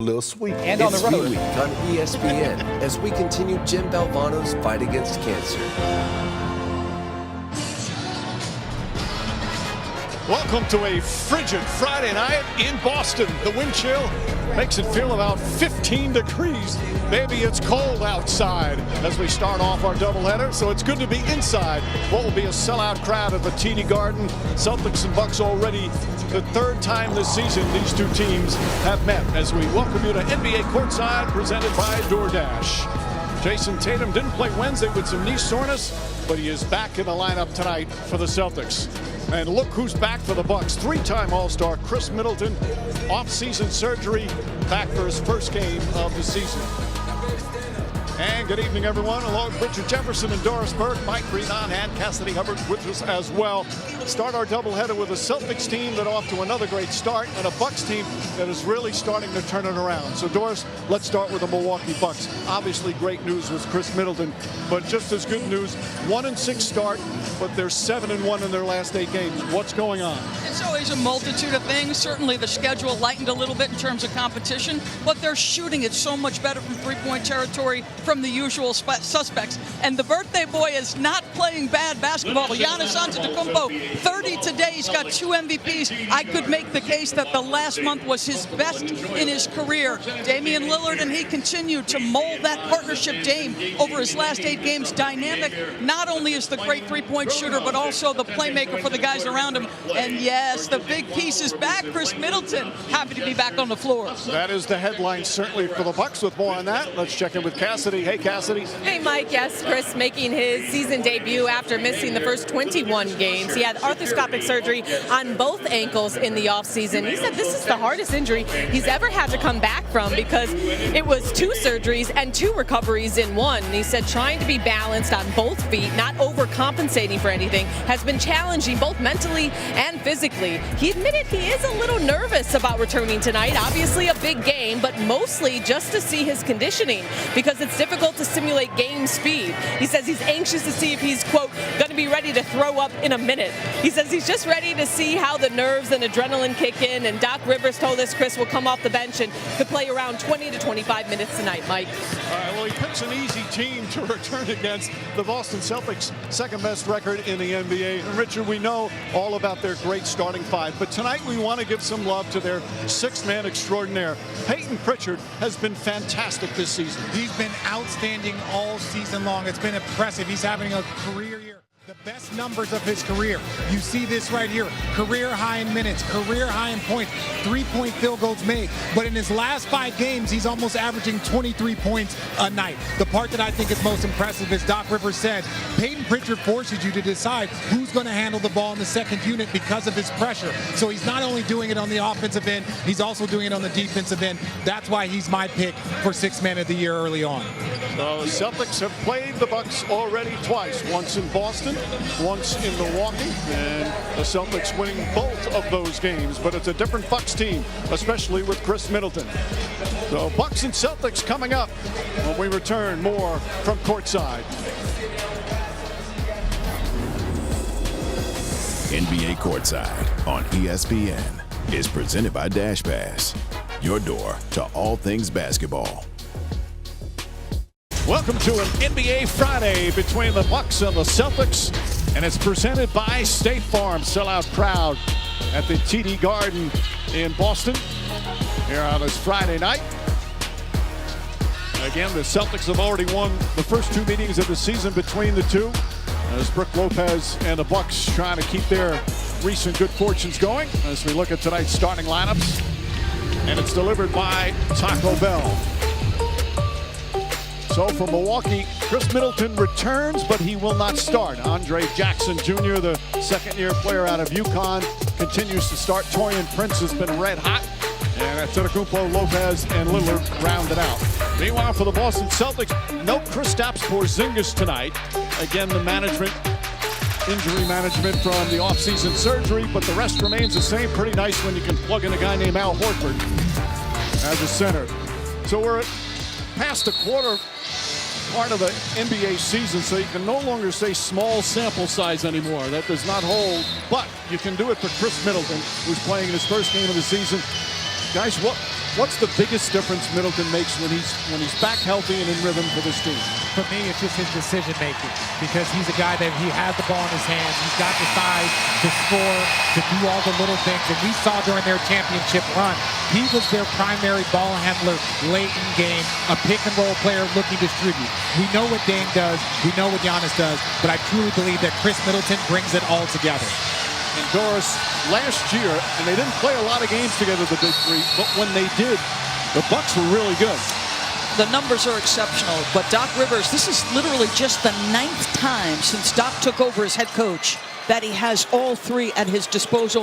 Little sweet. And on the road. It's Week on ESPN as we continue Jim Valvano's fight against cancer. Welcome to a frigid Friday night in Boston. The wind chill makes it feel about 15 degrees. Maybe it's cold outside as we start off our doubleheader, so it's good to be inside what will be a sellout crowd at the TD Garden. Celtics and Bucks already the third time this season these two teams have met as we welcome you to NBA Courtside presented by DoorDash. Jason Tatum didn't play Wednesday with some knee soreness, but he is back in the lineup tonight for the Celtics. And look who's back for the Bucks. Three-time All-Star Khris Middleton, off-season surgery, back for his first game of the season. And good evening, everyone. Along with Richard Jefferson and Doris Burke, Mike Greenon and Cassidy Hubbard with us as well. Start our doubleheader with a Celtics team that off to another great start and a Bucks team that is really starting to turn it around. So, Doris, let's start with the Milwaukee Bucks. Obviously, great news with Khris Middleton, but just as good news, 1-6 start, but they're 7-1 in their last 8 games. What's going on? It's always a multitude of things. Certainly the schedule lightened a little bit in terms of competition, but they're shooting it so much better from three-point territory from the usual suspects. And the birthday boy is not playing bad basketball. Giannis Antetokounmpo, 30 today. He's got 2 MVPs. I could make the case that the last month was his best in his career. Damian Lillard and he continued to mold that partnership. Dame over his last 8 games dynamic. Not only is the great three-point shooter, but also the playmaker for the guys around him. And yes, the big piece is back. Khris Middleton, happy to be back on the floor. That is the headline certainly for the Bucks. With more on that, let's check in with Cassidy. Hey, Cassidy. Hey, Mike. Yes, Khris making his season debut after missing the first 21 games. He had arthroscopic surgery on both ankles in the offseason. He said this is the hardest injury he's ever had to come back from because it was 2 surgeries and 2 recoveries in one. And he said trying to be balanced on both feet, not overcompensating for anything, has been challenging both mentally and physically. He admitted he is a little nervous about returning tonight. Obviously a big game, but mostly just to see his conditioning because it's difficult to simulate game speed. He says he's anxious to see if he's, quote, going to be ready to throw up in a minute. He says he's just ready to see how the nerves and adrenaline kick in, and Doc Rivers told us Khris will come off the bench and could play around 20 to 25 minutes tonight, Mike. All right, well, he picks an easy team to return against the Boston Celtics, second best record in the NBA. And Richard, we know all about their great starting 5, but tonight we want to give some love to their 6th-man extraordinaire. Peyton Pritchard has been fantastic this season. He's been outstanding all season long. It's been impressive. He's having a career year. The best numbers of his career. You see this right here. Career high in minutes, career high in points, 3-point field goals made. But in his last 5 games, he's almost averaging 23 points a night. The part that I think is most impressive is Doc Rivers said, Peyton Pritchard forces you to decide who's going to handle the ball in the second unit because of his pressure. So he's not only doing it on the offensive end, he's also doing it on the defensive end. That's why he's my pick for 6th man of the year early on. The Celtics have played the Bucks already twice, once in Boston, once in Milwaukee, and the Celtics winning both of those games. But it's a different Bucks team, especially with Khris Middleton. So Bucks and Celtics coming up when we return. More from Courtside. NBA Courtside on ESPN is presented by Dash Pass, your door to all things basketball. Welcome to an NBA Friday between the Bucks and the Celtics, and it's presented by State Farm. Sellout crowd at the TD Garden in Boston here on this Friday night. Again, the Celtics have already won the first 2 meetings of the season between the two, as Brook Lopez and the Bucks trying to keep their recent good fortunes going as we look at tonight's starting lineups. And it's delivered by Taco Bell. So for Milwaukee, Khris Middleton returns, but he will not start. Andre Jackson Jr., the second-year player out of UConn, continues to start. Taurean Prince has been red hot. And Antetokounmpo, Lopez, and Lillard rounded out. Meanwhile, for the Boston Celtics, no Kristaps Porzingis tonight. Again, the injury management from the offseason surgery, but the rest remains the same. Pretty nice when you can plug in a guy named Al Horford as a center. So we're past the quarter part of the NBA season, so you can no longer say small sample size anymore. That does not hold, but you can do it for Khris Middleton, who's playing in his first game of the season. Guys, What's the biggest difference Middleton makes when he's back healthy and in rhythm for this team? For me, it's just his decision making, because he's a guy that he has the ball in his hands. He's got the size to score, to do all the little things. And we saw during their championship run, he was their primary ball handler late in game, a pick and roll player looking to distribute. We know what Dame does, we know what Giannis does, but I truly believe that Khris Middleton brings it all together. And Doris, last year, and they didn't play a lot of games together, the big three, but when they did, the Bucks were really good. The numbers are exceptional, but Doc Rivers, this is literally just the 9th time since Doc took over as head coach that he has all three at his disposal.